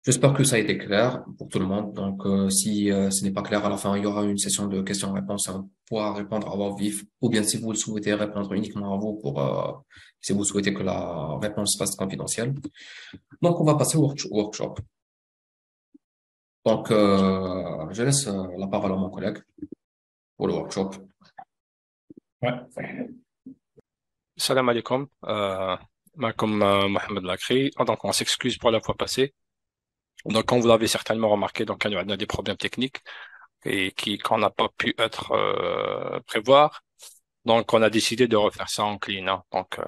J'espère que ça a été clair pour tout le monde. Donc, si ce n'est pas clair, à la fin, il y aura une session de questions-réponses et on pourra répondre à voix vive. Ou bien, si vous le souhaitez, répondre uniquement à vous si vous souhaitez que la réponse reste confidentielle. Donc, on va passer au workshop. Donc, je laisse la parole à mon collègue pour le workshop. Ouais. Salam alaikum, comme Mohamed Lakri. Donc, on s'excuse pour la fois passée. Donc, comme vous l'avez certainement remarqué, donc, il y a des problèmes techniques qu'on n'a pas pu prévoir. Donc, on a décidé de refaire ça en clean, hein. Donc,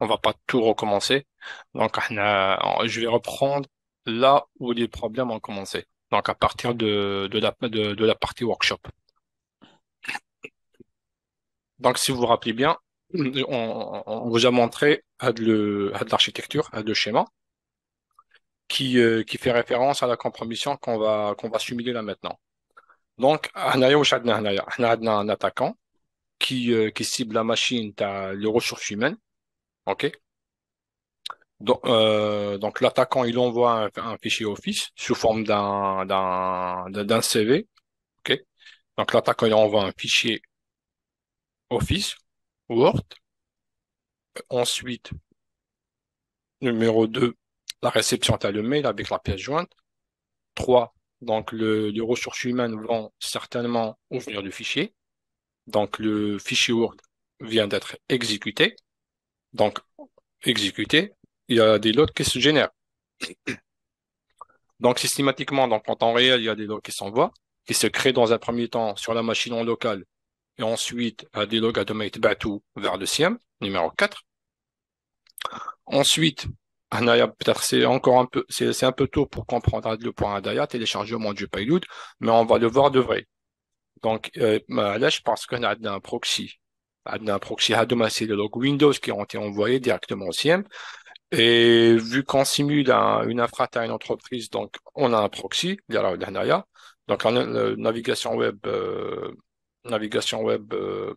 on va pas tout recommencer. Donc, je vais reprendre là où les problèmes ont commencé. Donc, à partir de la partie workshop. Donc, si vous vous rappelez bien, on vous a montré de l'architecture, de schéma, qui fait référence à la compromission qu'on va simuler là maintenant. Donc, on a un attaquant qui cible la machine, t'as les ressources humaines, ok? Donc l'attaquant, il envoie un fichier Office sous forme d'un CV, ok? Donc l'attaquant, il envoie un fichier Office, Word. Ensuite, numéro 2, la réception, t'as le mail avec la pièce jointe. 3, donc les ressources humaines vont certainement ouvrir le fichier. Donc le fichier Word vient d'être exécuté. Donc exécuté, il y a des logs qui se génèrent. Donc systématiquement, donc en temps réel, il y a des logs qui s'envoient, qui se créent dans un premier temps sur la machine en local, et ensuite des logs automate bateau vers le SIEM, numéro 4. Ensuite, peut-être c'est encore un peu, c'est un peu tôt pour comprendre le point Adaya, téléchargement du payload, mais on va le voir de vrai. Donc, là, je pense qu'on a un proxy. Un proxy, c'est le log Windows qui ont été envoyés directement au SIEM. Et vu qu'on simule une infra à une entreprise, donc on a un proxy, donc en navigation web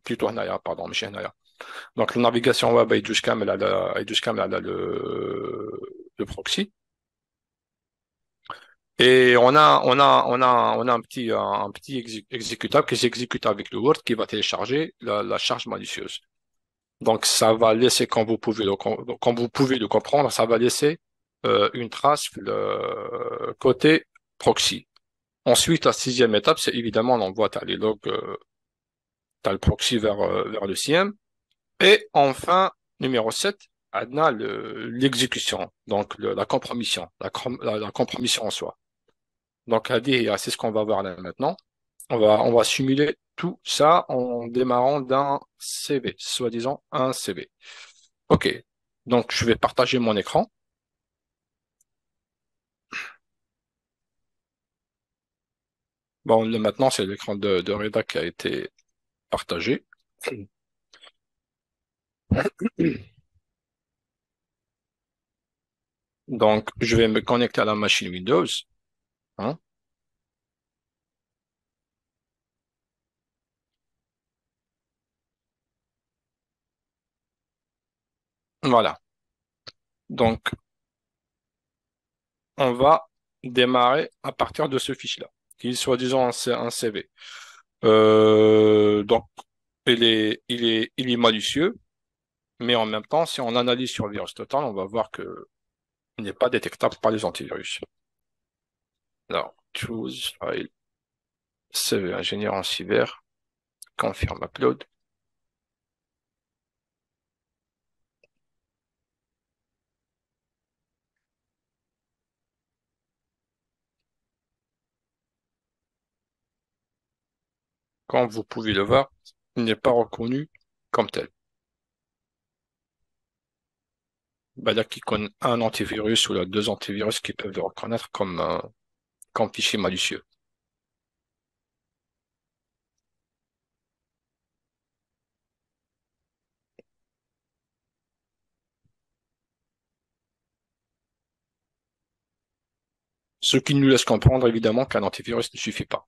plutôt Hanaya, pardon, mais chez Hanaya. Donc la navigation web elle a le proxy. Et on a un petit exécutable qui s'exécute avec le Word qui va télécharger la charge malicieuse. Donc, ça va laisser, comme vous pouvez le comprendre, ça va laisser une trace côté proxy. Ensuite, la sixième étape, c'est évidemment, on envoie les logs, t'as le proxy vers le SIEM. Et enfin, numéro 7, on a l'exécution, donc la compromission, la compromission en soi. Donc, c'est ce qu'on va voir là maintenant. On va simuler tout ça en démarrant d'un CV, soi-disant un CV. OK. Donc, je vais partager mon écran. Bon, maintenant, c'est l'écran de Reda qui a été partagé. Donc, je vais me connecter à la machine Windows, hein. Voilà. Donc, on va démarrer à partir de ce fichier-là, qui est soi-disant un CV. Donc, il est malicieux, mais en même temps, si on analyse sur le virus total, on va voir que il n'est pas détectable par les antivirus. Alors, choose file, CV ingénieur en cyber, confirme upload. Comme vous pouvez le voir, il n'est pas reconnu comme tel. Il y a qui connaît un antivirus ou deux antivirus qui peuvent le reconnaître comme fichier malicieux. Ce qui nous laisse comprendre évidemment qu'un antivirus ne suffit pas.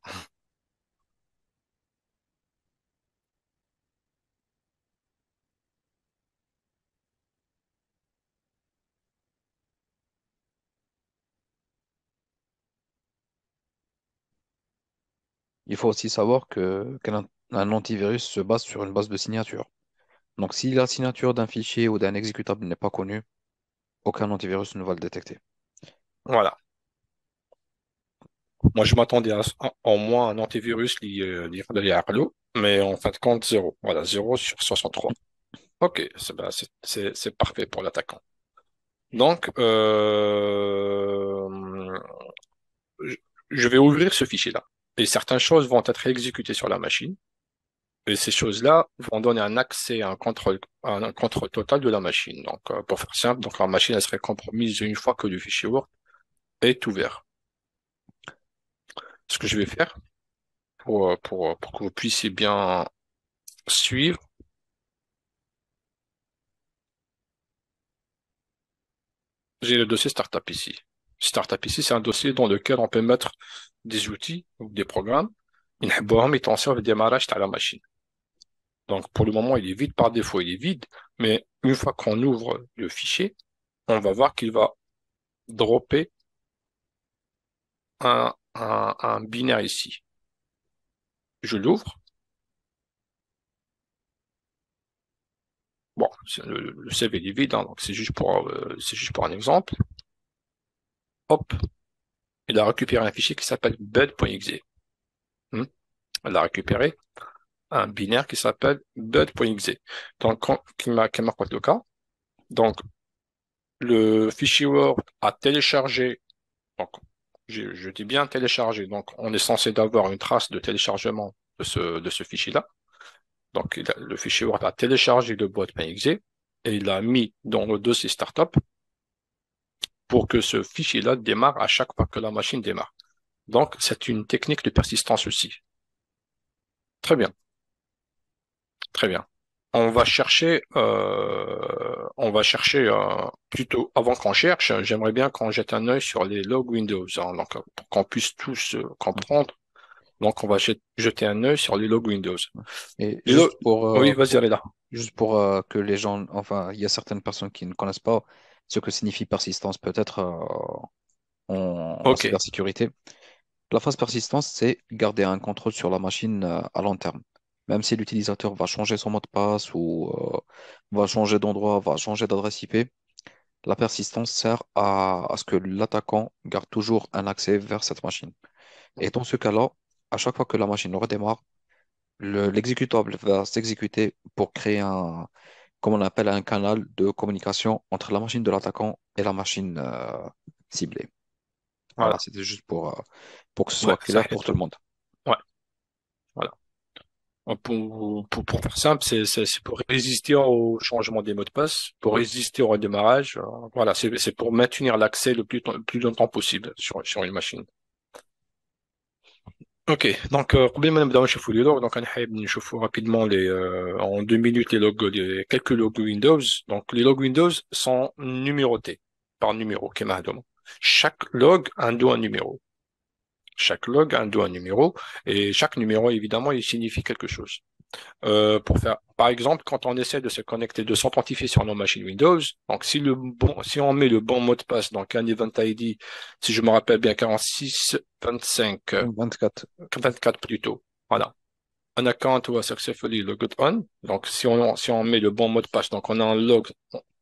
Il faut aussi savoir qu'un antivirus se base sur une base de signature. Donc, si la signature d'un fichier ou d'un exécutable n'est pas connue, aucun antivirus ne va le détecter. Voilà. Moi, je m'attendais à au moins un antivirus lié à Arlo, mais en fin de compte, zéro. Voilà, 0 sur 63. Ok, c'est parfait pour l'attaquant. Donc, je je vais ouvrir ce fichier-là. Et certaines choses vont être exécutées sur la machine. Et ces choses-là vont donner un accès à un contrôle total de la machine. Donc, pour faire simple, donc la machine elle serait compromise une fois que le fichier Word est ouvert. Ce que je vais faire pour que vous puissiez bien suivre, j'ai le dossier Startup ici. Startup ici, c'est un dossier dans lequel on peut mettre des outils ou des programmes. ينحبوهم يتونسيو في الديمارage تاع la machine. Donc, pour le moment, il est vide par défaut, il est vide. Mais une fois qu'on ouvre le fichier, on va voir qu'il va dropper un binaire ici. Je l'ouvre. Bon, le save il est vide, hein, donc c'est juste pour un exemple. Hop, il a récupéré un fichier qui s'appelle bud.exe. Elle a récupéré un binaire qui s'appelle bud.exe. Donc, qui marque le cas. Donc, le fichier Word a téléchargé. Donc, je dis bien téléchargé. Donc, on est censé d'avoir une trace de téléchargement de ce fichier-là. Donc, le fichier Word a téléchargé le bud.exe et il l'a mis dans le dossier startup pour que ce fichier-là démarre à chaque fois que la machine démarre. Donc, c'est une technique de persistance aussi. Très bien, très bien. On va chercher plutôt avant qu'on cherche. J'aimerais bien qu'on jette un œil sur les logs Windows, hein, donc pour qu'on puisse tous comprendre. Donc, on va jeter un œil sur les logs Windows. Et Les logs, oui, vas-y, allez là. juste pour que les gens, enfin, il y a certaines personnes qui ne connaissent pas ce que signifie persistance, peut-être en Ok, cybersécurité. La phase persistance, c'est garder un contrôle sur la machine à long terme. Même si l'utilisateur va changer son mot de passe ou va changer d'endroit, va changer d'adresse IP, la persistance sert à ce que l'attaquant garde toujours un accès vers cette machine. Et dans ce cas-là, à chaque fois que la machine redémarre, l'exécutable va s'exécuter pour créer comme on appelle, un canal de communication entre la machine de l'attaquant et la machine ciblée. Voilà, voilà. c'était juste pour que ce Ouais, soit ça clair pour aide. tout le monde. Ouais, voilà. Pour faire simple, c'est pour résister au changement des mots de passe, pour résister au redémarrage. Voilà, c'est pour maintenir l'accès le plus longtemps possible sur une machine. Ok, donc قبل ما نبداو نشوفوا لي لوغ دونك انا حابب نشوفوا rapidement en 2 minutes quelques logs Windows. Donc les logs Windows sont numérotés par numéro كما هادوما. Chaque log a un numéro. Chaque log a un numéro et chaque numéro évidemment il signifie quelque chose. Par exemple, quand on essaie de se connecter, de s'authentifier sur nos machines Windows, donc si on met le bon mot de passe, donc un event ID, si je me rappelle bien, 46 25 24. 24 plutôt, voilà. Un account was successfully logged on. Donc, si on met le bon mot de passe, donc on a un log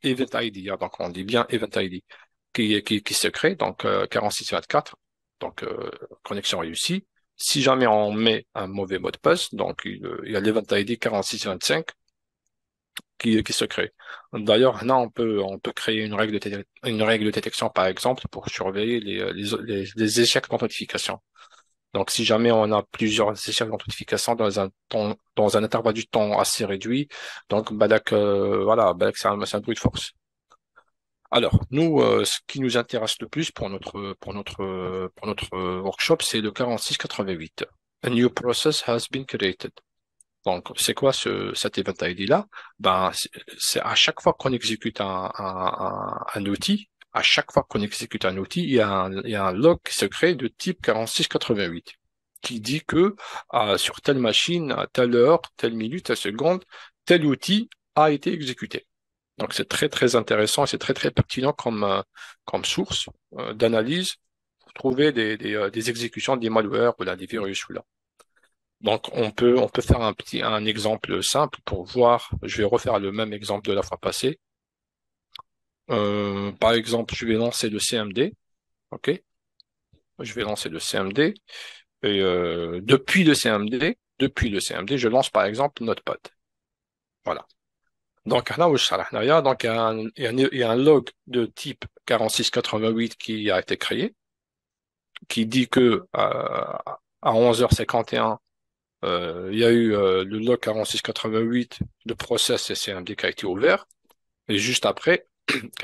event ID, hein, donc on dit bien event ID qui se crée, donc 4624, donc connexion réussie. Si jamais on met un mauvais mot de passe, donc il y a l'event ID 4625 qui se crée. D'ailleurs, là, on peut créer une règle de détection, par exemple, pour surveiller les échecs d'authentification. Donc, si jamais on a plusieurs échelles d'authentification dans un intervalle du temps assez réduit, donc, Badak, c'est un bruit de force. Alors, nous, ce qui nous intéresse le plus pour notre workshop, c'est le 4688. A new process has been created. Donc, c'est quoi cet event ID-là? Ben, c'est à chaque fois qu'on exécute un outil, à chaque fois qu'on exécute un outil, il y a un log secret de type 4688 qui dit que sur telle machine, à telle heure, telle minute, telle seconde, tel outil a été exécuté. Donc, c'est très, très intéressant et c'est très, très pertinent comme source d'analyse pour trouver des exécutions des malwares ou là, des virus ou là. Donc, on peut faire un exemple simple pour voir. Je vais refaire le même exemple de la fois passée. Par exemple, je vais lancer le CMD. OK? Je vais lancer le CMD. Et depuis le CMD, je lance par exemple Notepad. Voilà. Donc, là où donc, il y a un log de type 4688 qui a été créé, qui dit que à 11h51, il y a eu le log 4688 de process CMD qui a été ouvert. Et juste après,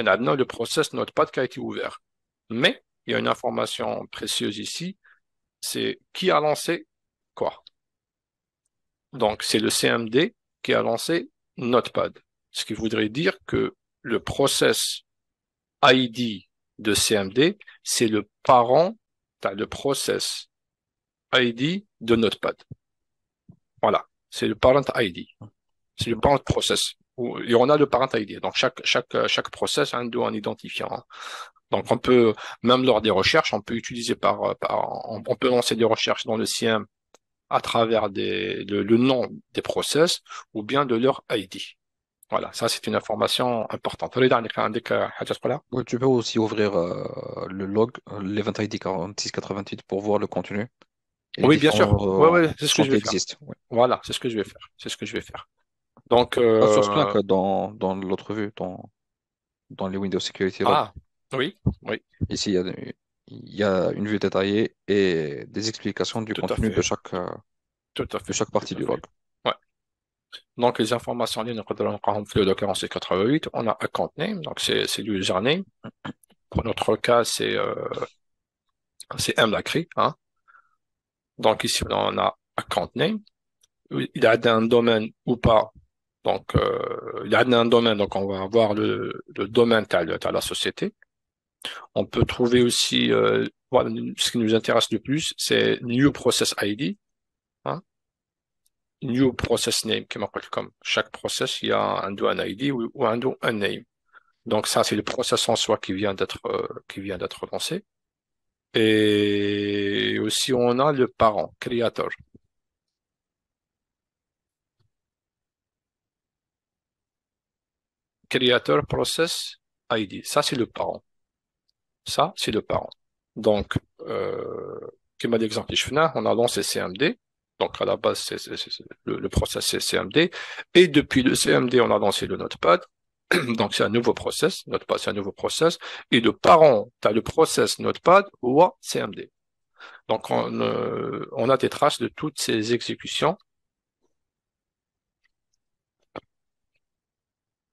maintenant, le process Notepad qui a été ouvert. Mais il y a une information précieuse ici, c'est qui a lancé quoi. Donc, c'est le CMD qui a lancé Notepad. Ce qui voudrait dire que le process ID de CMD, c'est le parent, le process ID de Notepad. Voilà, c'est le parent ID. C'est le parent process. Et on a le parent ID. Donc, chaque process a un identifiant. Donc, on peut, même lors des recherches, on peut utiliser on peut lancer des recherches dans le CM à travers le nom des process ou bien de leur ID. Voilà, ça c'est une information importante. Ouais, tu peux aussi ouvrir le log, l'Event ID 4688 pour voir le contenu et les Oui, bien sûr. Oui, différents oui, c'est ce que champs je qui vais faire. existent. Ouais. Voilà, c'est ce que je vais faire. C'est ce que je vais faire. Donc, Pas sur Splunk, dans l'autre vue, dans les Windows Security Log. ah, oui, oui, Ici, il y a une vue détaillée et des explications du tout à contenu fait, tout à de fait, chaque tout partie à du log. fait. Ouais. Donc, les informations liées, le docker en C88, on a account name, donc c'est l'username. Pour notre cas, c'est mlacry, hein. Donc, ici, on a account name. Il a un domaine ou pas. Donc, il a un domaine, donc on va avoir le domaine à la société. On peut trouver aussi, voilà, ce qui nous intéresse le plus, c'est New Process ID, hein, New Process Name, comme chaque process, il y a un ID ou un name. Donc ça, c'est le process en soi qui vient d'être lancé. Et aussi, on a le parent, creator. Creator Process ID. Ça, c'est le parent. Ça, c'est le parent. Donc, comme l'exemple on a lancé CMD. Donc, à la base, le process, c'est CMD. Et depuis le CMD, on a lancé le Notepad. Donc, c'est un nouveau process. Notepad, c'est un nouveau process. Et le parent, tu as le process Notepad ou CMD. Donc, on a des traces de toutes ces exécutions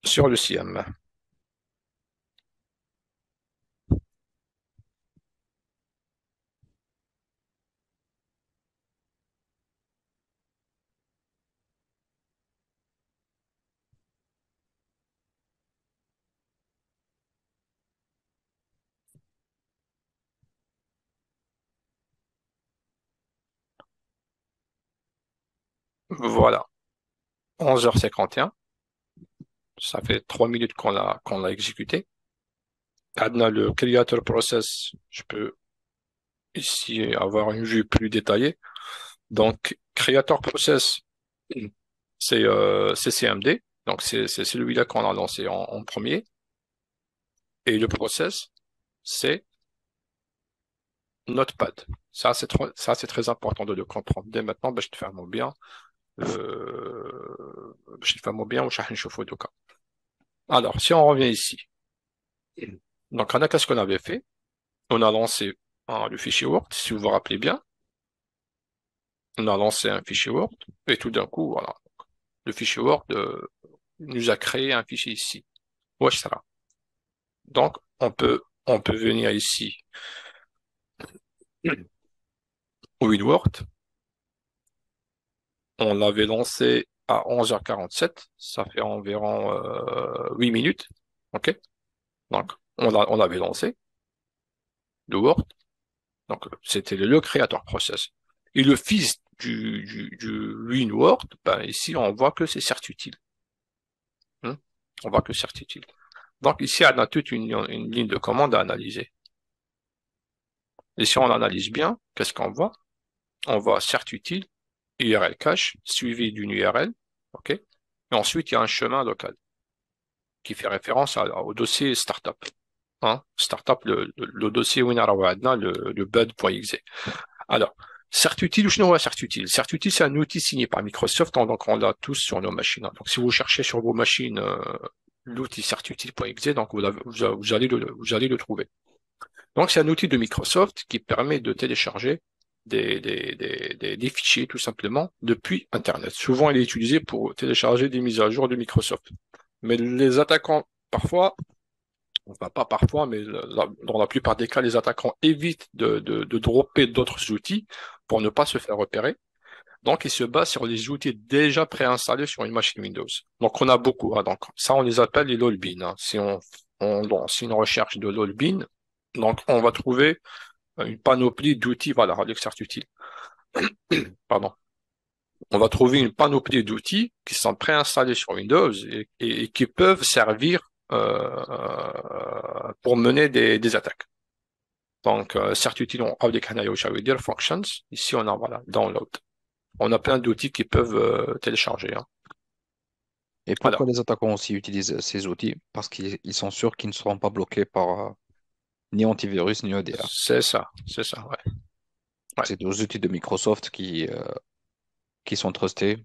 sur le CM. Voilà. 11h51. Ça fait 3 minutes qu'on l'a exécuté. Adna, le creator process, je peux ici avoir une vue plus détaillée. Donc, creator process, c'est CMD. Donc, c'est celui-là qu'on a lancé en premier. Et le process, c'est Notepad. Ça, c'est très important de le comprendre. Dès maintenant, je te fais mon bien. Je te fais mon bien, je vais te cas. Alors, si on revient ici. Donc, on a qu'est-ce qu'on avait fait? On a lancé le fichier Word, si vous vous rappelez bien. On a lancé un fichier Word et tout d'un coup, voilà, le fichier Word nous a créé un fichier ici. Wesh, ça va. Donc, on peut venir ici au WinWord. On l'avait lancé à 11h47. Ça fait environ 8 minutes. OK? Donc, on l'avait lancé, le Word. Donc, c'était le créateur process. Et le fils du WinWord, ben, ici, on voit que c'est certutile. On voit que certitude. Donc ici, on a toute une ligne de commande à analyser. Et si on analyse bien, qu'est-ce qu'on voit? On voit certitude URL cache suivi d'une URL, ok? Et ensuite, il y a un chemin local qui fait référence au dossier startup. Hein? Startup, le dossier WinRawadna, le bud.exe. Alors, CertUtil, ou sinon, CertUtil. CertUtil, c'est un outil signé par Microsoft, hein, donc on l'a tous sur nos machines. Hein. Donc, si vous cherchez sur vos machines l'outil CertUtil.exe, donc vous allez le trouver. Donc, c'est un outil de Microsoft qui permet de télécharger des fichiers, tout simplement, depuis Internet. Souvent, il est utilisé pour télécharger des mises à jour de Microsoft. Mais les attaquants, parfois, enfin pas parfois, mais dans la plupart des cas, les attaquants évitent de dropper d'autres outils pour ne pas se faire repérer. Donc, ils se basent sur les outils déjà préinstallés sur une machine Windows. Donc, on a beaucoup. Hein. Donc, ça, on les appelle les lolbeans. Hein. Si on lance une recherche de lolbean, donc on va trouver une panoplie d'outils. Voilà, Alex utile. Pardon. On va trouver une panoplie d'outils qui sont préinstallés sur Windows et qui peuvent servir pour mener des attaques. Donc, CertUtil, on a des canaux, ça veut dire functions. Ici, on a, voilà, download. On a plein d'outils qui peuvent télécharger. Hein. Et Voilà. pourquoi les attaquants aussi utilisent ces outils? Parce qu'ils sont sûrs qu'ils ne seront pas bloqués par ni antivirus ni EDR. C'est ça, ouais. Ouais. C'est des outils de Microsoft qui sont trustés.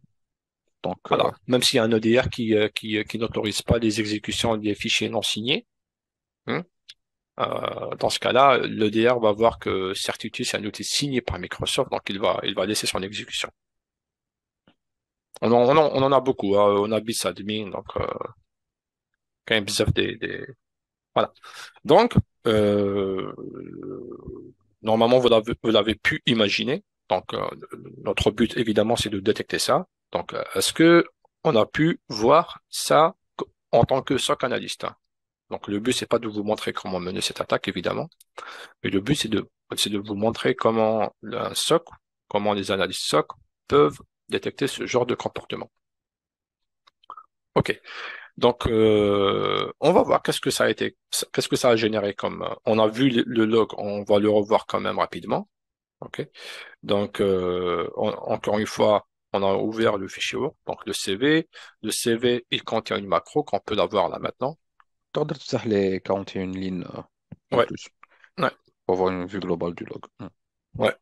Donc, Voilà. Même s'il y a un EDR qui n'autorise pas les exécutions des fichiers non signés, hein, dans ce cas-là, l'EDR va voir que CertUtil, c'est un outil signé par Microsoft, donc il va laisser son exécution. On en a beaucoup. Hein. On a BISAdmin, donc quand même bizarre voilà. Donc, normalement, vous l'avez pu imaginer. Donc, notre but, évidemment, c'est de détecter ça. Donc, est-ce que on a pu voir ça en tant que SOC analyste? Hein. Donc, le but, c'est pas de vous montrer comment mener cette attaque, évidemment, mais le but, c'est de vous montrer comment un SOC, comment les analystes SOC peuvent détecter ce genre de comportement. OK. Donc, on va voir qu'est-ce que ça a généré comme. On a vu le log, on va le revoir quand même rapidement. Ok. Donc, encore une fois, on a ouvert le fichier Word, donc le CV. Le CV, il contient une macro qu'on peut l'avoir là maintenant. تقدر تفتح les 41 lignes en Ouais, plus ouais, pour avoir une vue globale du log. ouais.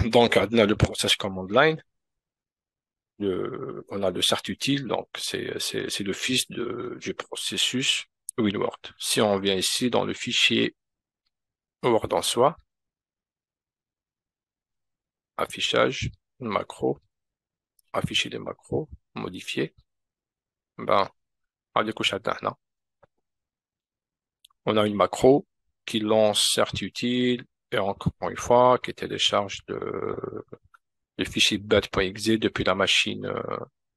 Donc, on a le process command line. On a le certutile, donc c'est le fils du processus WinWord. Si on vient ici dans le fichier Word en soi, affichage, macro, afficher les macros, modifier, ben, allez coucher là. On a une macro qui lance certutile et encore une fois, qui télécharge le fichier bat.exe depuis la machine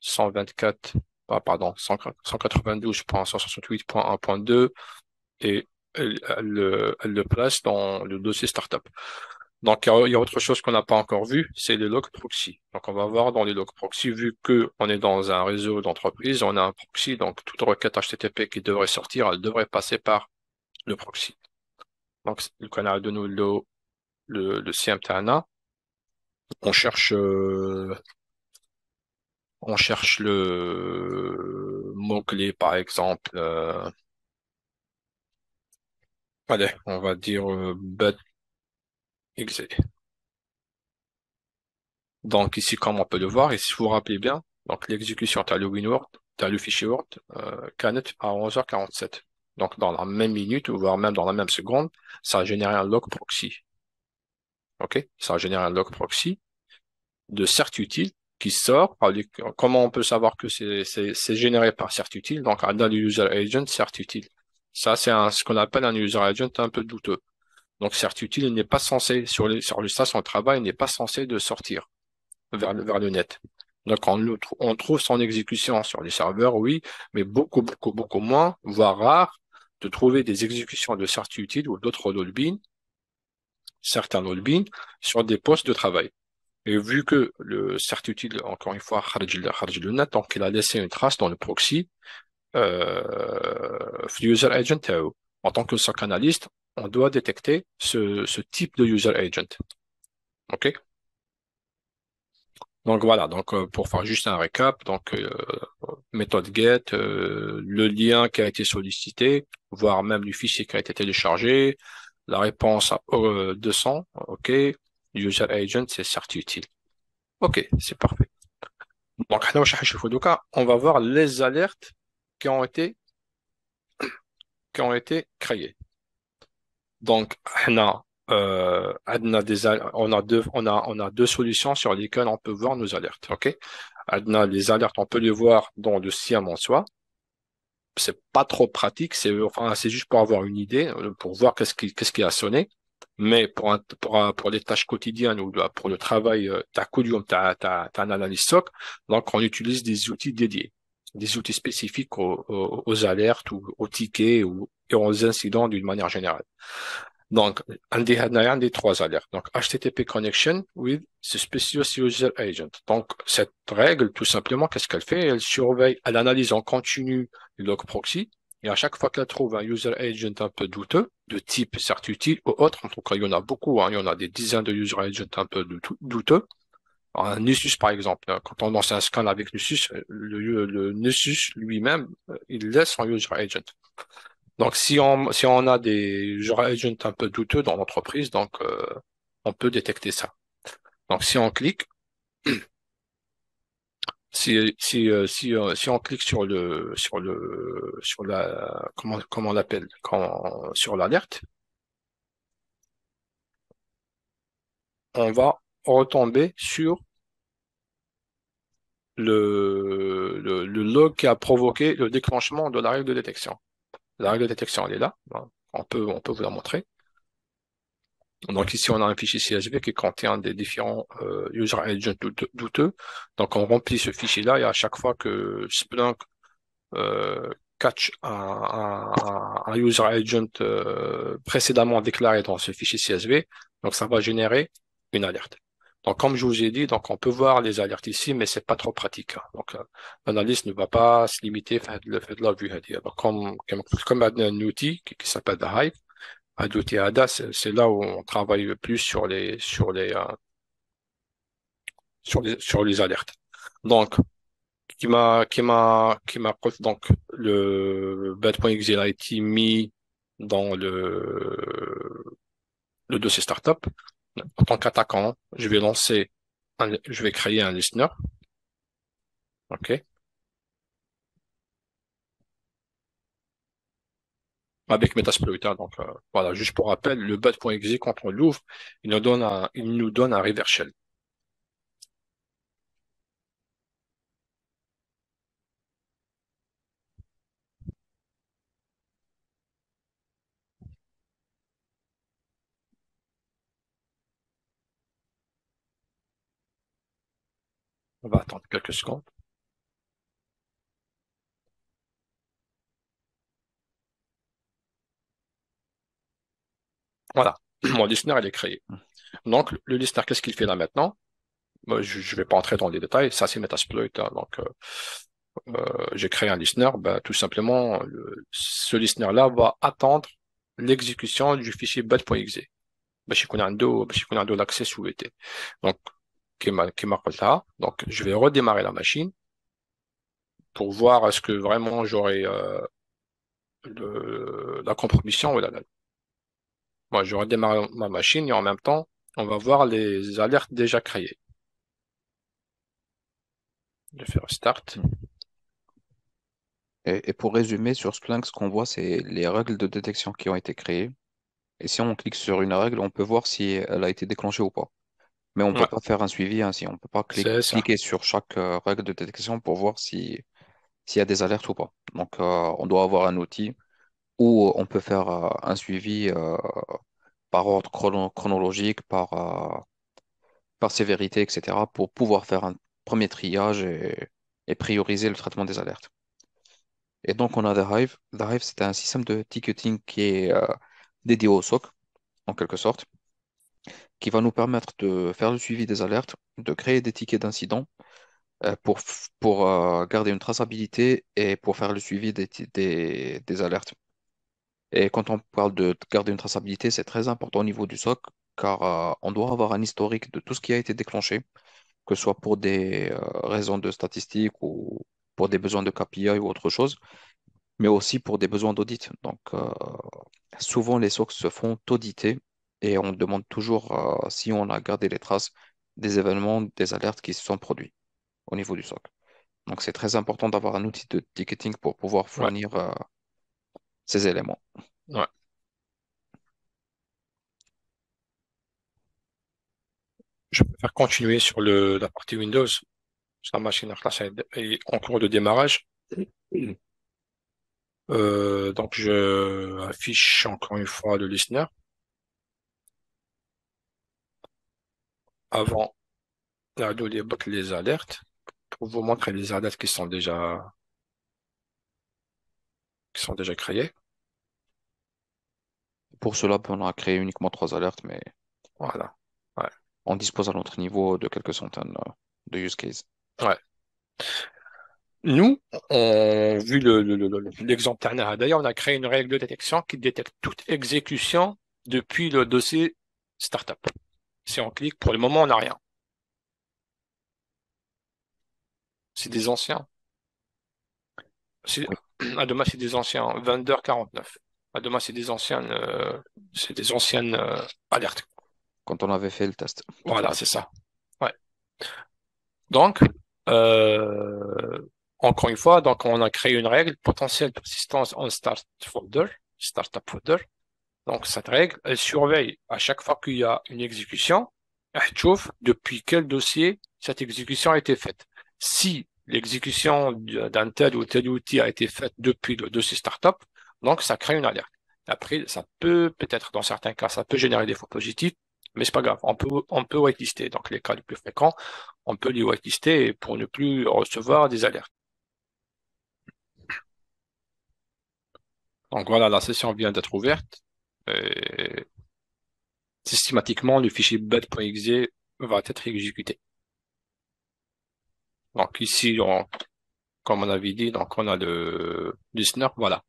124, pardon, 192.168.1.2 et elle le place dans le dossier startup. Donc, il y a autre chose qu'on n'a pas encore vu, c'est les log proxy. Donc, on va voir dans les log proxy, vu que on est dans un réseau d'entreprise, on a un proxy, donc toute requête HTTP qui devrait sortir, elle devrait passer par le proxy. Donc, le canal de nous, le CMTANA, on cherche le mot-clé, par exemple, allez, on va dire but.exe. Donc ici, comme on peut le voir, et si vous vous rappelez bien, donc l'exécution, tu as le WinWord, tu as le fichier Word, Canet à 11h47. Donc dans la même minute, ou voire même dans la même seconde, ça a généré un log proxy. OK? Ça a généré un log proxy de certutile qui sort. Comment on peut savoir que c'est généré par certutile? Donc dans le user agent certutile. Ça, c'est ce qu'on appelle un user agent un peu douteux. Donc certutile, il n'est pas censé, sur le station de travail, il n'est pas censé de sortir vers le net. Donc, on trouve son exécution sur les serveurs, oui, mais beaucoup moins, voire rare, de trouver des exécutions de certitude ou d'autres lolbeans, certains lolbeans, sur des postes de travail. Et vu que le certitude, encore une fois, kharj le net, donc il a laissé une trace dans le proxy, user agent, en tant que SOC analyste, on doit détecter ce type de user agent. OK? Donc voilà, donc pour faire juste un récap, donc méthode get, le lien qui a été sollicité, voire même le fichier qui a été téléchargé, la réponse à 200, ok, user agent, c'est certes utile. Ok, c'est parfait. Donc حنا واش حنشوفوا دوكا, on va voir les alertes qui ont été créées. Donc حنا عندنا on a deux solutions sur lesquelles on peut voir nos alertes, ok? عندنا les alertes, on peut les voir dans le SIEM en soi. C'est pas trop pratique, c'est juste pour avoir une idée, pour voir qu'est-ce qui a sonné. Mais pour les tâches quotidiennes ou pour le travail, t'as un analyse SOC, donc on utilise des outils dédiés, des outils spécifiques aux alertes ou aux tickets ou et aux incidents d'une manière générale. Donc, un des trois alertes. Donc, HTTP connection with suspicious user agent. Donc, cette règle, tout simplement, qu'est-ce qu'elle fait? Elle surveille, elle analyse en continu le log proxy. Et à chaque fois qu'elle trouve un user agent un peu douteux, de type certes utile ou autre, en tout cas, il y en a beaucoup, hein, il y en a des dizaines de user agents un peu douteux. Alors, un Nessus, par exemple, quand on lance un scan avec Nessus, le Nessus lui-même, il laisse son user agent. Donc, si on a des agents un peu douteux dans l'entreprise, donc on peut détecter ça. Donc, si on clique, si on clique sur la, comment on l'appelle, sur l'alerte, on va retomber sur le log qui a provoqué le déclenchement de la règle de détection. La règle de détection, elle est là. On peut vous la montrer. Donc ici, on a un fichier CSV qui contient des différents user agents douteux. Donc on remplit ce fichier-là et à chaque fois que Splunk catch un user agent précédemment déclaré dans ce fichier CSV, donc ça va générer une alerte. Donc comme je vous ai dit, donc on peut voir les alertes ici, mais c'est pas trop pratique, hein. Donc l'analyste ne va pas se limiter à de la vue. Donc comme un outil qui s'appelle The Hive, Hadoop et Ada, c'est là où on travaille plus sur les alertes. Donc, donc, le bat.exe a été mis dans le dossier startup. En tant qu'attaquant, je vais créer un listener. OK. Avec Metasploiter. Donc, voilà, juste pour rappel, le bat.exe, quand on l'ouvre, il nous donne un reverse shell. On va attendre quelques secondes. Voilà. Mon listener, il est créé. Donc, le listener, qu'est-ce qu'il fait là maintenant? Moi, je ne vais pas entrer dans les détails. Ça, c'est Metasploit, hein. Donc, j'ai créé un listener. Ben, tout simplement, ce listener-là va attendre l'exécution du fichier bat.exe. باش يكون عنده l'accès souhaité. Donc, كما قلتها, donc, je vais redémarrer la machine pour voir est-ce que vraiment j'aurai la compromission ou la. Moi, je redémarre ma machine et en même temps, on va voir les alertes déjà créées. Je fais restart. Et pour résumer, sur Splunk, ce qu'on voit, c'est les règles de détection qui ont été créées. Et si on clique sur une règle, on peut voir si elle a été déclenchée ou pas. Mais on ne peut Ouais, pas faire un suivi ainsi. On ne peut pas c'est ça. cliquer sur chaque règle de détection pour voir s'il y a des alertes ou pas. Donc, on doit avoir un outil où on peut faire un suivi par ordre chronologique, par sévérité, etc., pour pouvoir faire un premier triage et prioriser le traitement des alertes. Et donc, on a The Hive. The Hive, c'est un système de ticketing qui est dédié au SOC, en quelque sorte, qui va nous permettre de faire le suivi des alertes, de créer des tickets d'incidents pour garder une traçabilité et pour faire le suivi des alertes. Et quand on parle de garder une traçabilité, c'est très important au niveau du SOC, car on doit avoir un historique de tout ce qui a été déclenché que ce soit pour des raisons de statistiques ou pour des besoins de KPI ou autre chose, mais aussi pour des besoins d'audit. Donc, souvent, les SOC se font auditer et on demande toujours si on a gardé les traces des événements, des alertes qui se sont produits au niveau du SOC. Donc, c'est très important d'avoir un outil de ticketing pour pouvoir Ouais, fournir ces éléments. ouais. Je préfère continuer sur la partie Windows. Sa machine en classe est en cours de démarrage. Donc, je affiche encore une fois le listener. Avant, là, de les alertes pour vous montrer les alertes qui sont déjà créées. Pour cela, on a créé uniquement 3 alertes, mais Voilà. Ouais. on dispose à notre niveau de quelques centaines de use cases. Ouais. Nous, vu l'exemple ternaire, d'ailleurs, on a créé une règle de détection qui détecte toute exécution depuis le dossier startup. Si on clique, pour le moment, on n'a rien. C'est des anciens. C'est- Oui. À demain, c'est des anciens. Vendeur 49. À demain, c'est des anciennes alertes. Quand on avait fait le test, tout à Voilà, fait. c'est ça. Ouais. Donc, euh, encore une fois, donc on a créé une règle potentielle persistance on startup folder. Donc, cette règle, elle surveille à chaque fois qu'il y a une exécution, elle chauffe depuis quel dossier cette exécution a été faite. Si l'exécution d'un tel ou tel outil a été faite depuis le dossier startup, donc ça crée une alerte. Après, ça peut-être dans certains cas, ça peut générer des faux positifs, mais c'est pas grave. On peut whitelister. Donc, les cas les plus fréquents, on peut les whitelister pour ne plus recevoir des alertes. Donc voilà, la session vient d'être ouverte. Et systématiquement, le fichier bed.exe va être exécuté. Donc ici, comme on avait dit, donc on a le listener, voilà.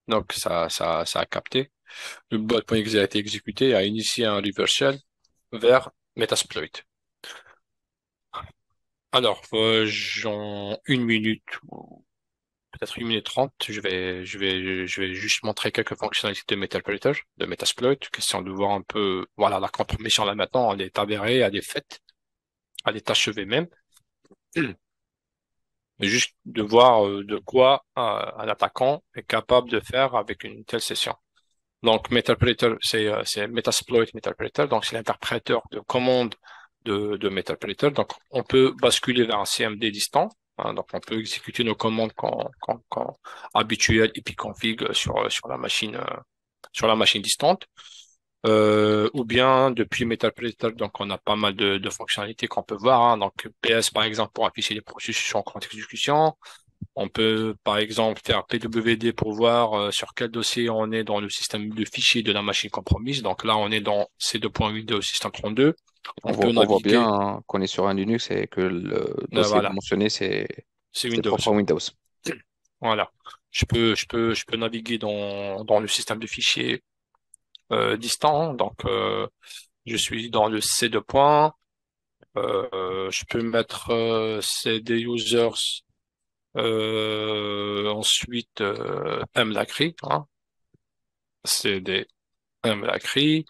Donc ça a capté. Le bot.exe a été exécuté, a initié un reverse shell vers Metasploit. Alors, en 1 minute, ou peut-être 1 minute 30, je vais juste montrer quelques fonctionnalités de Metasploiter, de Metasploit, question de voir un peu, voilà, la compromission là maintenant, elle est avérée, elle est faite, elle est achevée même. Mais juste de voir de quoi un attaquant est capable de faire avec une telle session. Donc, Metasploiter, c'est Metasploit Metasploiter, donc c'est l'interpréteur de commande de Metasploiter. Donc, on peut basculer vers un CMD distant. Hein, donc, on peut exécuter nos commandes habituelles et puis config sur la machine distante. Ou bien depuis Metasploiter, donc on a pas mal de fonctionnalités qu'on peut voir. Hein. Donc, PS, par exemple, pour afficher les processus en cours d'exécution. On peut, par exemple, faire PWD pour voir sur quel dossier on est dans le système de fichiers de la machine compromise. Donc là, on est dans C2.8 au système 32. On On voit, peut on voit bien naviguer. hein, qu'on est sur un Linux et que le dossier Voilà, mentionné, c'est c'est Windows. propre à Windows. Voilà. Je peux naviguer dans le système de fichiers distant. Donc, je suis dans le C2. Je peux mettre CD users, ensuite mlacri, hein, CD mlacri,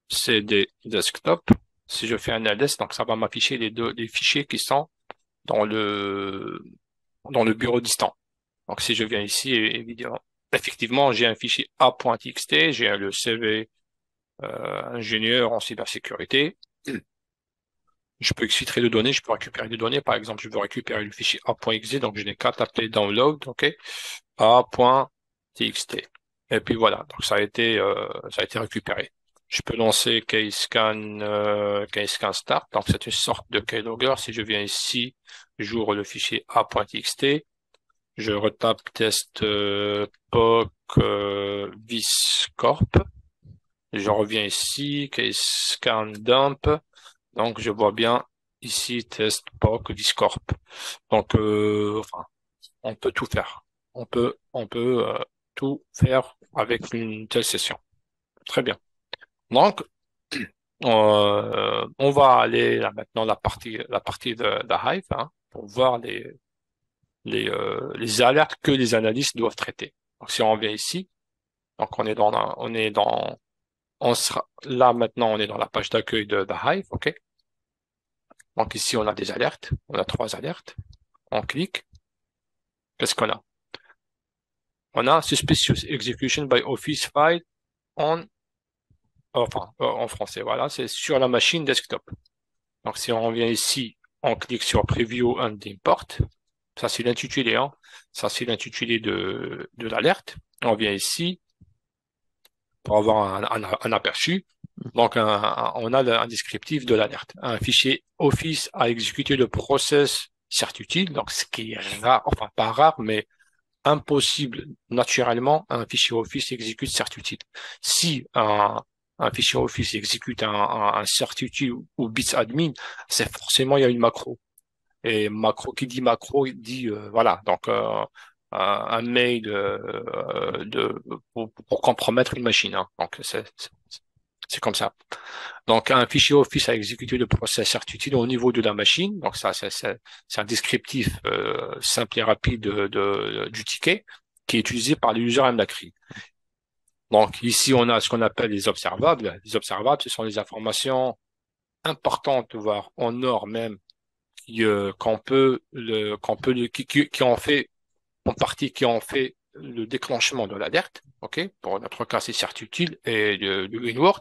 CD desktop. Si je fais un ls, donc ça va m'afficher les fichiers qui sont dans le bureau distant. Donc si je viens ici, évidemment, effectivement, j'ai un fichier a.txt, j'ai le CV ingénieur en cybersécurité. Je peux exfiltrer des données, je peux récupérer des données. Par exemple, je veux récupérer le fichier a.exe, donc je n'ai qu'à taper download, ok, a.txt. Et puis voilà, donc ça a été récupéré. Je peux lancer keyscan start, donc c'est une sorte de keylogger. Si je viens ici, j'ouvre le fichier a.txt, je retape test POC viscorp, je reviens ici, keyscan dump, donc je vois bien ici test POC viscorp. Donc enfin, on peut tout faire. On peut tout faire avec une telle session. Très bien. Donc, On va aller là maintenant la partie de Hive, hein, pour voir les alertes que les analystes doivent traiter. Donc, si on vient ici, donc on sera là maintenant, on est dans la page d'accueil de Hive, ok? Donc ici, on a des alertes, on a 3 alertes. On clique, qu'est-ce qu'on a? On a Suspicious Execution by Office File en français, voilà, c'est sur la machine desktop. Donc si on revient ici, on clique sur Preview and Import. Ça, c'est l'intitulé, hein. Ça, c'est l'intitulé de l'alerte. On vient ici pour avoir un aperçu. Donc, on a un descriptif de l'alerte. Un fichier Office a exécuté le process certitude, donc ce qui est rare, enfin pas rare, mais impossible naturellement, un fichier Office exécute certitude. Si un fichier Office exécute un certitude ou bits admin, c'est forcément il y a une macro. Et macro, qui dit macro, il dit voilà, donc un mail pour compromettre une machine, hein. Donc c'est comme ça. Donc un fichier Office a exécuté le process certitude au niveau de la machine. Donc ça c'est un descriptif simple et rapide du ticket qui est utilisé par le user MLACRI. Donc ici on a ce qu'on appelle les observables. Les observables, ce sont les informations importantes, voire en or même, qui ont fait en partie, qui ont fait le déclenchement de l'alerte. Ok, pour notre cas c'est certitude et du greenword.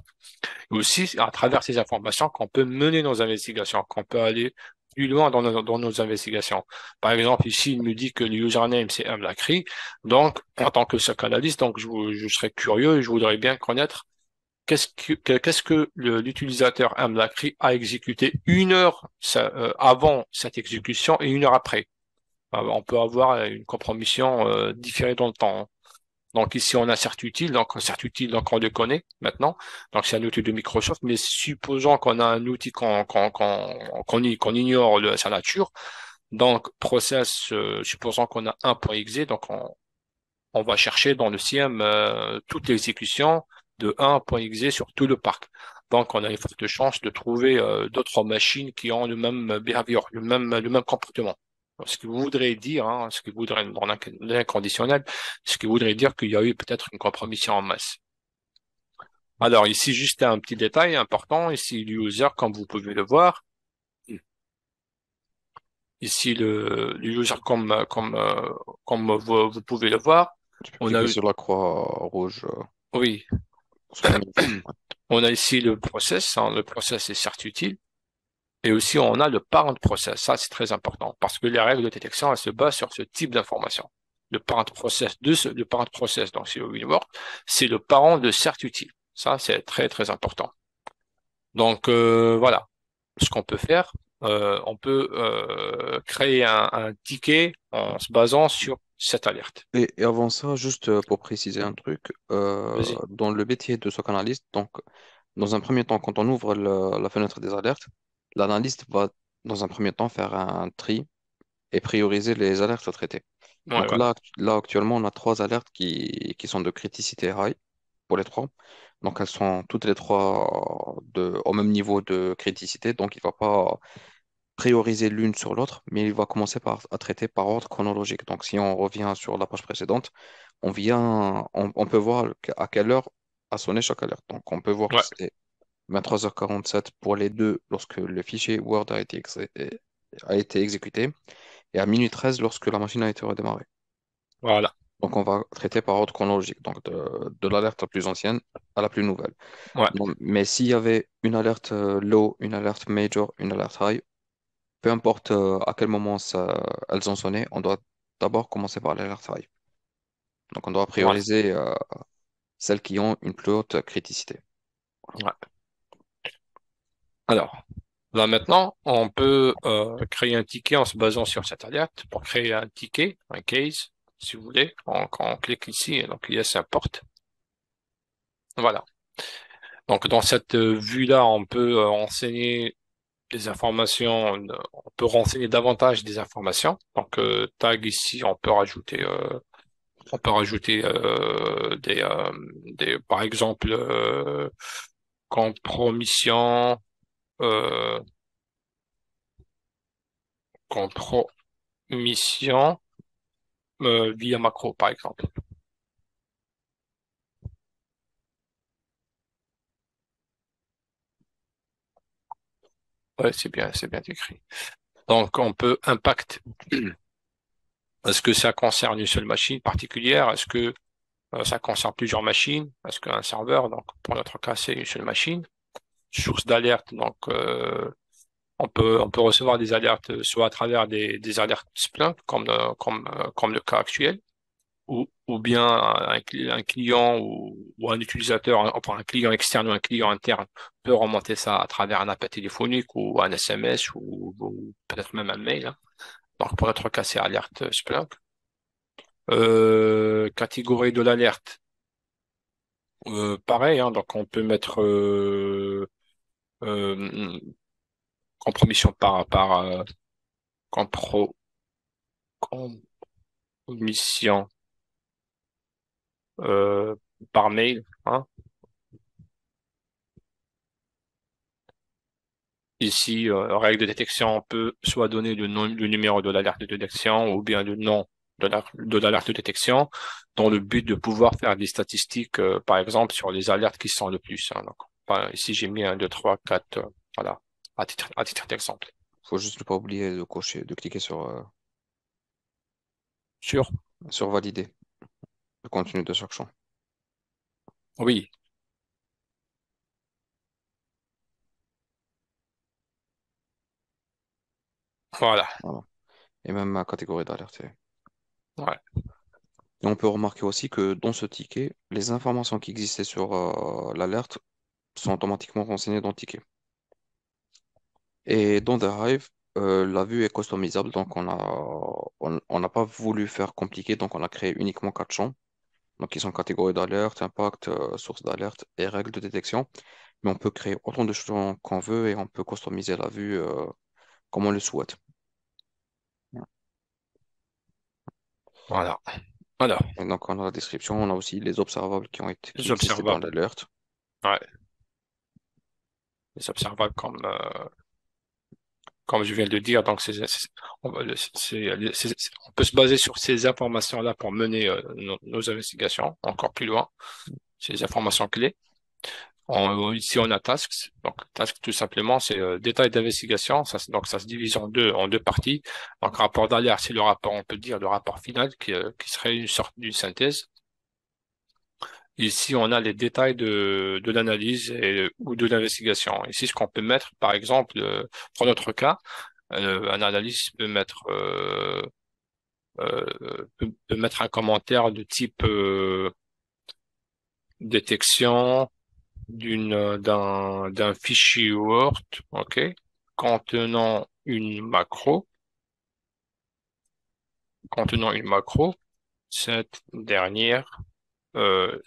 Et aussi à travers ces informations qu'on peut mener nos investigations, qu'on peut aller plus loin dans nos investigations. Par exemple, ici, il me dit que le username, c'est mlacri. Donc, en tant que SOC analyste, donc, je serais curieux et je voudrais bien connaître qu'est-ce que l'utilisateur mlacri a exécuté 1 heure avant cette exécution et 1 heure après. On peut avoir une compromission différée dans le temps, hein. Donc ici, on a CertUtile. Donc CertUtile, donc on le connaît maintenant. Donc c'est un outil de Microsoft. Mais supposons qu'on a un outil qu'on ignore sa nature. Donc process, supposons qu'on a 1.exe. Donc on va chercher dans le CIEM toute l'exécution de 1.exe sur tout le parc. Donc on a une forte chance de trouver d'autres machines qui ont le même behavior, le même comportement. Ce qui voudrait dire, hein, ce qui voudrait dans l'inconditionnel, ce qui voudrait dire qu'il y a eu peut-être une compromission en masse. Alors ici, juste un petit détail important, ici l'user, comme vous pouvez le voir, ici le user comme vous pouvez le voir, Tu peux on a cliquer eu, sur la croix rouge oui, pour souligner. on a ici le process, hein, le process est certes utile, et aussi on a le parent process, ça c'est très important, parce que les règles de détection, elles se basent sur ce type d'information. Le parent process, donc c'est le reward, c'est le parent de cert utile. Ça, c'est très, très important. Donc, voilà ce qu'on peut faire. On peut créer un ticket en se basant sur cette alerte. Et avant ça, juste pour préciser un truc, Vas-y. dans le métier de SOC analyste, donc dans un premier temps, quand on ouvre la fenêtre des alertes, l'analyste va dans un premier temps faire un tri et prioriser les alertes à traiter. Ouais, Donc voilà. là actuellement, on a 3 alertes qui sont de criticité high pour les trois. Donc elles sont toutes les trois au même niveau de criticité. Donc il ne va pas prioriser l'une sur l'autre, mais il va commencer à traiter par ordre chronologique. Donc si on revient sur la page précédente, on peut voir à quelle heure a sonné chaque alerte. Donc on peut voir que Ouais, c'est 23h47 pour les deux lorsque le fichier Word a été exécuté et à minuit 13 lorsque la machine a été redémarrée. voilà. Donc, on va traiter par ordre chronologique, donc de l'alerte la plus ancienne à la plus nouvelle. Ouais, Mais s'il y avait une alerte low, une alerte major, une alerte high, peu importe à quel moment elles ont sonné, on doit d'abord commencer par l'alerte high. Donc, on doit voilà. prioriser celles qui ont une plus haute criticité. Ouais. Alors, là maintenant, on peut créer un ticket en se basant sur cette alerte. Pour créer un ticket, un case, si vous voulez, quand on clique ici, donc yes import. Voilà. Donc dans cette vue-là, on peut renseigner des informations, on peut renseigner davantage des informations. Donc tag ici, on peut rajouter par exemple compromission, euh, compromission via macro, par exemple. Ouais, c'est bien écrit. Donc, on peut impact. Est-ce que ça concerne une seule machine particulière? Est-ce que ça concerne plusieurs machines? Est-ce qu'un serveur? Donc, pour notre cas, c'est une seule machine. Source d'alerte. Donc, on peut recevoir des alertes soit à travers des alertes Splunk, comme le cas actuel, ou bien un client ou un utilisateur, enfin un client externe ou un client interne peut remonter ça à travers un appel téléphonique ou un SMS ou peut-être même un mail, hein. Donc pour notre cas, c'est alerte Splunk. Catégorie de l'alerte, pareil, hein, donc on peut mettre euh, compromission compro- compromission euh, par mail, hein. Ici, règle de détection, on peut soit donner le numéro de l'alerte de détection ou bien le nom de l'alerte de détection dans le but de pouvoir faire des statistiques, par exemple, sur les alertes qui sont le plus, hein. Donc, ici, j'ai mis un, 2, 3, 4, voilà, à titre d'exemple. Faut juste ne pas oublier de de cliquer Sûr? sur valider le contenu de chaque champ. Oui, voilà. Voilà. Et même ma catégorie d'alerte. Ouais, Et on peut remarquer aussi que dans ce ticket, les informations qui existaient sur l'alerte sont automatiquement renseignées dans le ticket. Et dans Drive, la vue est customisable, donc on n'a pas voulu faire compliqué, donc on a créé uniquement quatre champs. Donc, ils sont catégories d'alerte, impact, source d'alerte et règles de détection. Mais on peut créer autant de champs qu'on veut et on peut customiser la vue comme on le souhaite. voilà. Alors, Et donc, on a la description, on a aussi les observables qui les existaient dans observables. l'alerte. Ouais, les observables comme je viens de le dire, donc on, va on peut se baser sur ces informations-là pour mener nos investigations encore plus loin, ces informations clés. Ici, on a tasks. Donc, task, tout simplement, c'est détail d'investigation. Donc, ça se divise en deux parties. Donc, rapport d'alerte, c'est le rapport, on peut dire, le rapport final qui serait une sorte d'une synthèse. Ici, on a les détails de l'analyse ou de l'investigation. Ici, ce qu'on peut mettre, par exemple, pour notre cas, un analyste peut mettre peut mettre un commentaire de type détection d'un fichier Word, ok, contenant une macro, contenant une macro. Cette dernière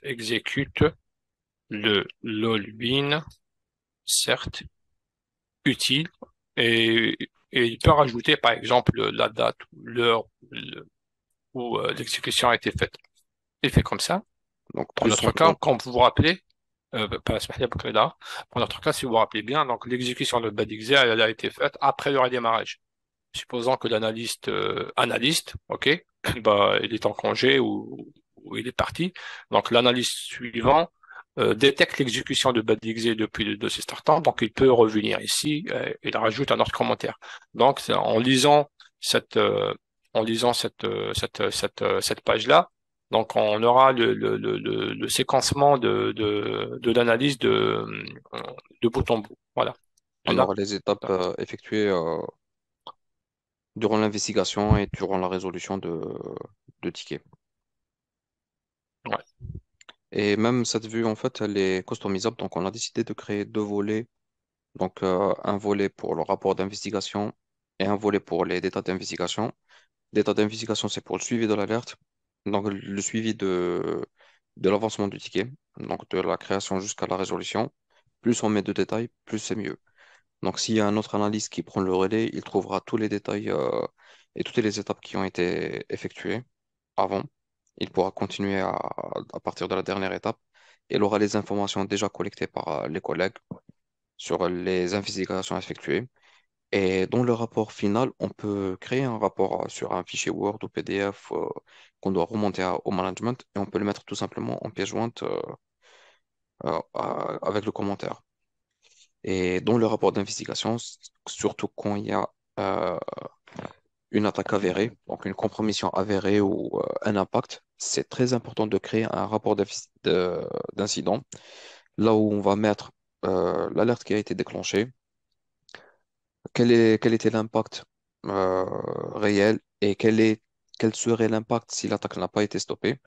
exécute le lolbin, certes utile, et, et il peut rajouter par exemple la date, l'heure où l'exécution a été faite. Il fait comme ça. Donc, Pour plus notre cas, comme vous vous rappelez, là, pour notre cas, si vous vous rappelez bien, donc l'exécution de BadXZ, elle a été faite après le redémarrage. Supposons que l'analyste analyste, ok, bah, il est en congé ou il est parti. Donc l'analyste suivant détecte l'exécution de BadXZ depuis le dossier startant, donc il peut revenir ici et il rajoute un autre commentaire. Donc en lisant cette cette page-là, donc on aura le séquencement de l'analyse de bout en bout. Voilà. Et on là, aura les étapes effectuées durant l'investigation et durant la résolution de tickets. ouais. Et même cette vue, en fait, elle est customisable. Donc, on a décidé de créer deux volets. Donc, un volet pour le rapport d'investigation et un volet pour les détails d'investigation. L'état d'investigation, c'est pour le suivi de l'alerte. Donc, le suivi de l'avancement du ticket. Donc, de la création jusqu'à la résolution. Plus on met de détails, plus c'est mieux. Donc, s'il y a un autre analyste qui prend le relais, il trouvera tous les détails et toutes les étapes qui ont été effectuées avant. Il pourra continuer à partir de la dernière étape il aura les informations déjà collectées par les collègues sur les investigations effectuées. Et dans le rapport final, on peut créer un rapport sur un fichier Word ou PDF qu'on doit remonter au management et on peut le mettre tout simplement en pièce jointe avec le commentaire. Et dans le rapport d'investigation, surtout quand il y a euh, une attaque avérée, donc une compromission avérée ou un impact, c'est très important de créer un rapport d'incident, là où on va mettre l'alerte qui a été déclenchée, quel était l'impact euh, réel et quel serait l'impact si l'attaque n'a pas été stoppée.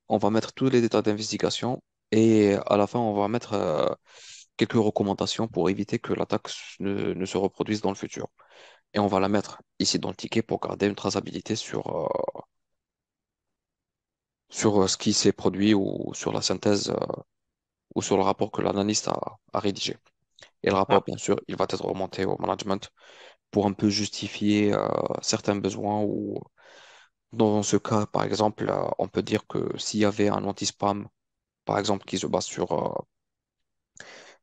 On va mettre tous les détails d'investigation et à la fin, on va mettre quelques recommandations pour éviter que l'attaque ne se reproduise dans le futur. Et on va la mettre ici dans le ticket pour garder une traçabilité sur ce qui s'est produit ou sur la synthèse ou sur le rapport que l'analyste a rédigé. Et le Ah, rapport, bien sûr, il va être remonté au management pour un peu justifier certains besoins ou dans ce cas, par exemple, on peut dire que s'il y avait un anti-spam, par exemple, qui se base sur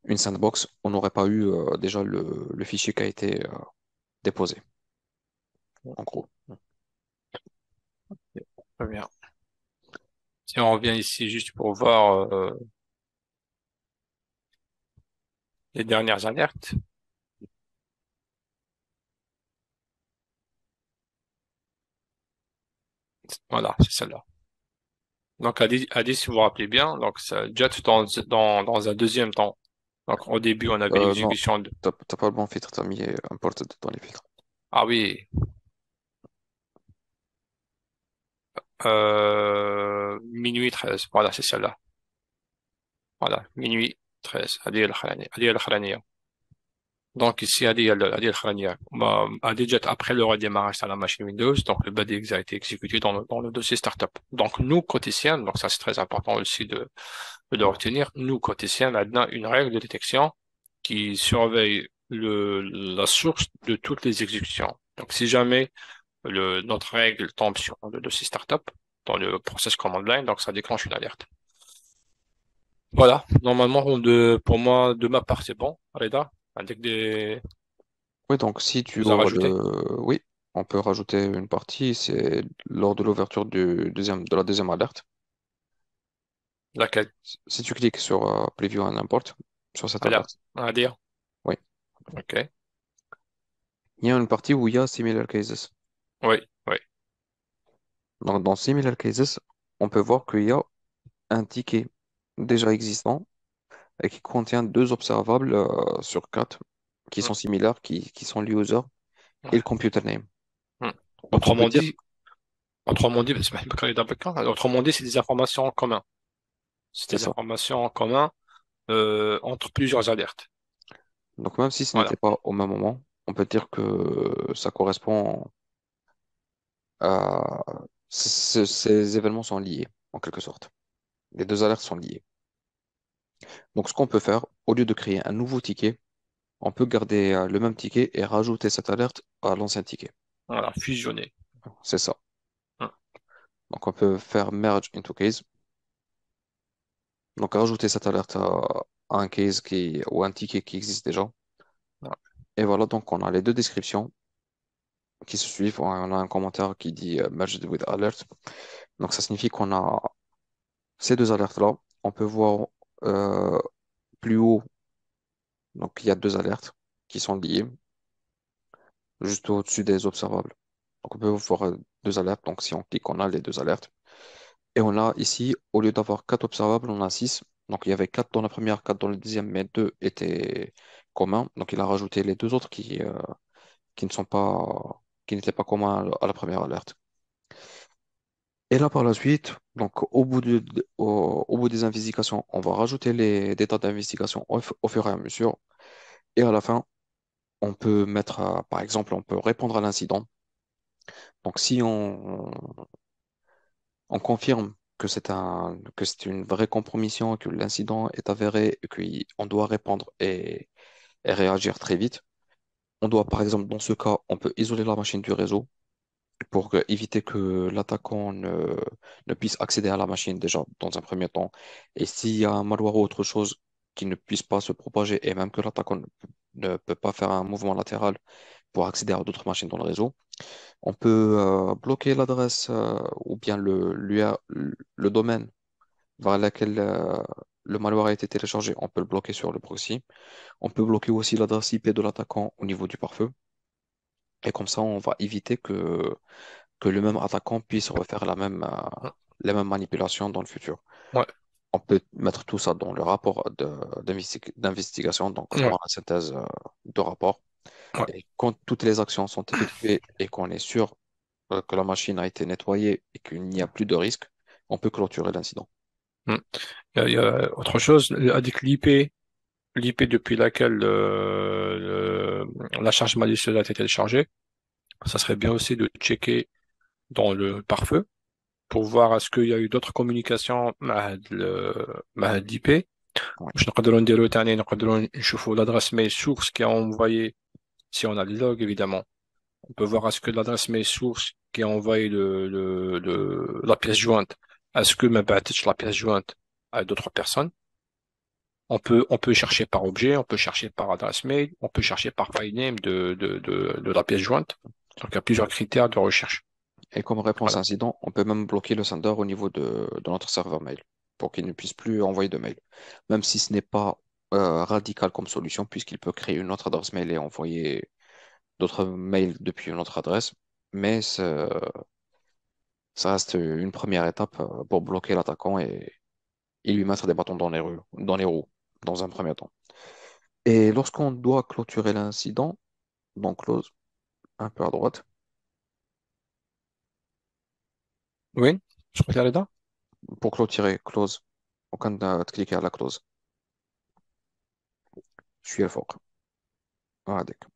une sandbox, on n'aurait pas eu déjà le fichier qui a été déposé, en gros. très bien. Si on revient ici juste pour voir les dernières alertes, voilà, c'est celle-là. Donc, Adi, si vous vous rappelez bien, donc ça, Jet dans un deuxième temps. Donc, au début, on avait Non, l'exécution de... t'as pas le bon filtre, t'as mis imported dans les filtres. Ah oui, minuit 13. Voilà, c'est celle-là. Voilà, minuit 13. Adi al-Khalani. Donc ici, Adi al-Khalani. Adi Jet, après le redémarrage sur la machine Windows, donc le BADX a été exécuté dans le dossier startup. Donc nous, côté SIEM, donc ça c'est très important aussi de le retenir, nous, côté SIEM, on a une règle de détection qui surveille la source de toutes les exécutions. Donc si jamais notre règle tombe sur le dossier startup, dans le process command line, donc ça déclenche une alerte. Voilà, normalement, pour moi, de ma part, c'est bon, Reda, avec des Oui, donc si tu choses à auras rajouter. le... Oui, on peut rajouter une partie, c'est lors de l'ouverture de la deuxième alerte. Laquelle? Si tu cliques sur Preview and Import, sur cette Allez, alerte, à dire. oui, Ok. il y a une partie où il y a Similar Cases. Oui, oui. Donc dans Similar Cases, on peut voir qu'il y a un ticket déjà existant et qui contient deux observables sur quatre qui Hmm, sont similaires, qui sont l'user et le ouais, computer name. hmm. Donc on peut Autrement dire, dit, autrement dit, c'est des informations en commun. C'est c'est des ça. informations en commun entre plusieurs alertes. Donc même si ce Voilà. n'était pas au même moment, on peut dire que ça correspond à... Ces événements sont liés, en quelque sorte. Les deux alertes sont liées. Donc ce qu'on peut faire, au lieu de créer un nouveau ticket, on peut garder le même ticket et rajouter cette alerte à l'ancien ticket. Voilà, fusionner. C'est ça. Hmm, Donc on peut faire merge into case. Donc rajouter cette alerte à un case ou un ticket qui existe déjà. voilà. Et voilà, donc on a les deux descriptions qui se suivent. On a un commentaire qui dit merged with alert. Donc ça signifie qu'on a ces deux alertes-là. On peut voir euh, plus haut, donc il y a deux alertes qui sont liées, juste au-dessus des observables. Donc on peut voir deux alertes. Donc si on clique, on a les deux alertes. Et on a ici, au lieu d'avoir quatre observables, on a six. Donc il y avait quatre dans la première, quatre dans la deuxième, mais deux étaient communs. Donc il a rajouté les deux autres qui ne sont pas, qui n'étaient pas communs à la première alerte. Et là, par la suite, donc au bout des investigations, on va rajouter les détails d'investigation au fur et à mesure. Et à la fin, on peut mettre, par exemple, on peut répondre à l'incident. Donc si on confirme que c'est une vraie compromission, que l'incident est avéré et qu'on doit répondre et réagir très vite. On doit, par exemple, dans ce cas, on peut isoler la machine du réseau pour éviter que l'attaquant ne puisse accéder à la machine déjà dans un premier temps. Et s'il y a un malware ou autre chose qui ne puisse pas se propager et même que l'attaquant ne peut pas faire un mouvement latéral pour accéder à d'autres machines dans le réseau, on peut bloquer l'adresse ou bien le domaine vers lequel le malware a été téléchargé. On peut le bloquer sur le proxy. On peut bloquer aussi l'adresse IP de l'attaquant au niveau du pare-feu. Et comme ça, on va éviter que le même attaquant puisse refaire les mêmes manipulations dans le futur. Ouais, On peut mettre tout ça dans le rapport d'investigation, donc ouais, dans la synthèse de rapport. ouais. Et quand toutes les actions sont effectuées et qu'on est sûr que la machine a été nettoyée et qu'il n'y a plus de risque, on peut clôturer l'incident. Hmm. Il y a autre chose, avec l'IP depuis laquelle la charge malicieuse a été téléchargée, ça serait bien aussi de checker dans le pare-feu pour voir est-ce qu'il y a eu d'autres communications مع l'IP. Ouais. باش نقدروا نديروا تاني نقدروا نشوفوا l'adresse mail source qui a envoyé si on a le log évidemment. On peut voir est-ce que l'adresse mail source qui a envoyé la pièce jointe, est-ce que ما بعتتش la pièce jointe à d'autres personnes. On peut chercher par objet, on peut chercher par adresse mail, on peut chercher par file name de la pièce jointe. Donc, il y a plusieurs critères de recherche. Et comme réponse à Voilà. incident, on peut même bloquer le sender au niveau de notre serveur mail pour qu'il ne puisse plus envoyer de mail. Même si ce n'est pas radical comme solution, puisqu'il peut créer une autre adresse mail et envoyer d'autres mails depuis une autre adresse. Mais ça reste une première étape pour bloquer l'attaquant et lui mettre des bâtons dans les roues, dans un premier temps. Et lorsqu'on doit clôturer l'incident, donc close un peu à droite, Oui, je crois qu'il là. pour clôturer close, on de cliquer à la close. Je suis fort. Ah, d'accord.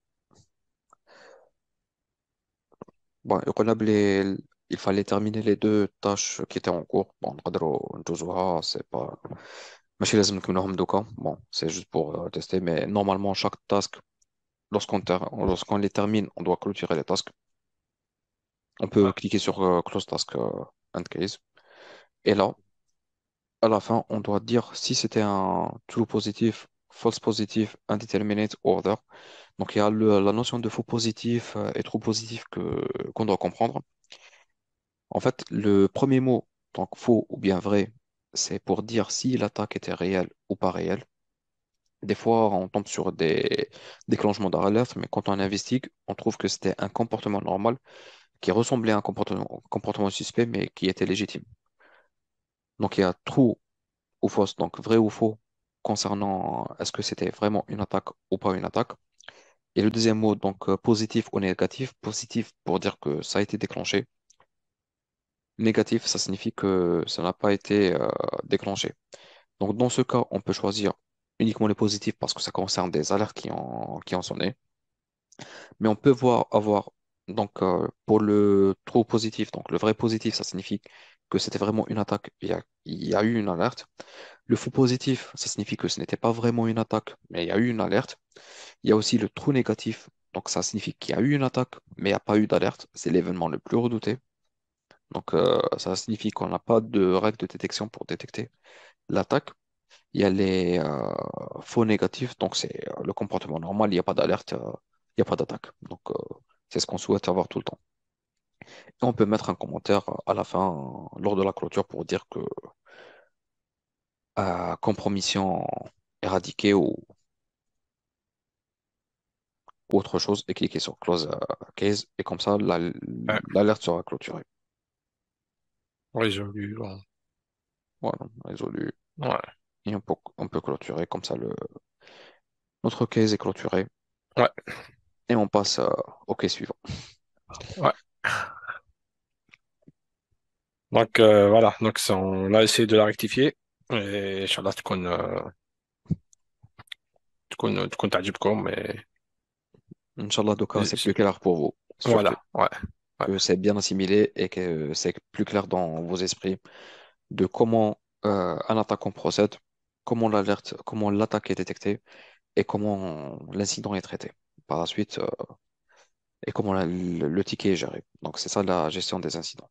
Bon, il fallait terminer les deux tâches qui étaient en cours. Bon, نقدروا نجوزوها, c'est pas ماشي لازم نكملوهم دوكا. Bon, c'est juste pour tester, mais normalement chaque task, lorsqu'on les termine, on doit clôturer les tasks. On peut Ouais. cliquer sur close task end case. Et là, à la fin, on doit dire si c'était un true positif, false positif, indeterminate order. Donc il y a la notion de faux positif et true positif qu'on doit comprendre. En fait, le premier mot, donc faux ou bien vrai, c'est pour dire si l'attaque était réelle ou pas réelle. Des fois, on tombe sur des déclenchements d'alerte, mais quand on investigue, on trouve que c'était un comportement normal qui ressemblait à un comportement suspect, mais qui était légitime. Donc, il y a true ou fausse, donc vrai ou faux, concernant est-ce que c'était vraiment une attaque ou pas une attaque. Et le deuxième mot, donc positif ou négatif. Positif pour dire que ça a été déclenché. Négatif, ça signifie que ça n'a pas été déclenché. Donc, dans ce cas, on peut choisir uniquement les positifs parce que ça concerne des alertes qui ont sonné. Mais on peut avoir, donc, pour le true positif, donc le vrai positif, ça signifie que c'était vraiment une attaque, il y a eu une alerte. Le faux positif, ça signifie que ce n'était pas vraiment une attaque, mais il y a eu une alerte. Il y a aussi le true négatif, donc ça signifie qu'il y a eu une attaque, mais il n'y a pas eu d'alerte. C'est l'événement le plus redouté. Donc, ça signifie qu'on n'a pas de règle de détection pour détecter l'attaque. Il y a les faux négatifs, donc c'est le comportement normal, il n'y a pas d'alerte, il n'y a pas d'attaque. Donc, c'est ce qu'on souhaite avoir tout le temps. Et on peut mettre un commentaire à la fin, lors de la clôture, pour dire que compromission éradiquée ou autre chose, et cliquer sur close case, et comme ça, Ouais. l'alerte sera clôturée. Résolu. Bon. Voilà, résolu. Ouais. Et on peut clôturer, comme ça, notre case est clôturé, Ouais. et on passe au case suivant. Ouais. Donc, voilà. Donc, on a essayé de la rectifier. Et Inch'Allah, تكون تعجبكم. Inch'Allah, Doka, c'est plus clair pour vous, surtout. Voilà. Ouais. Ouais. Que c'est bien assimilé et que c'est plus clair dans vos esprits de comment un attaquant procède, comment l'attaque est détectée et comment l'incident est traité. Par la suite, et comment le ticket est géré. Donc, c'est ça la gestion des incidents.